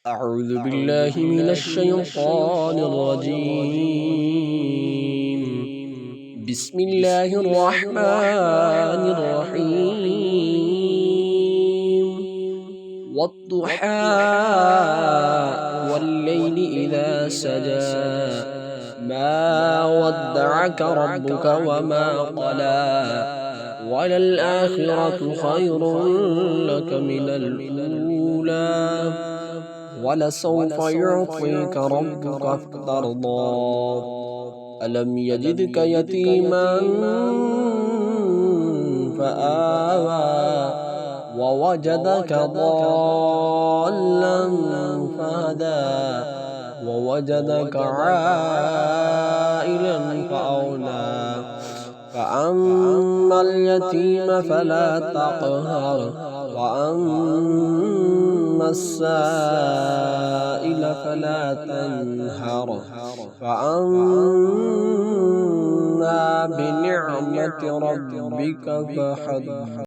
أعوذ بالله من الشيطان الرجيم. بسم الله الرحمن الرحيم. والضحى والليل إذا سجى ما ودعك ربك وما قلى وللآخرة خير لك من الأولى ولسوف يعطيك ربك فترضى ألم يجدك يتيما فآوى ووجدك ضالا فهدى ووجدك عائلا فأغنى فأما اليتيم فلا تقهر وأما السائل فلا تنهر فأما بنعمة ربك فحدث.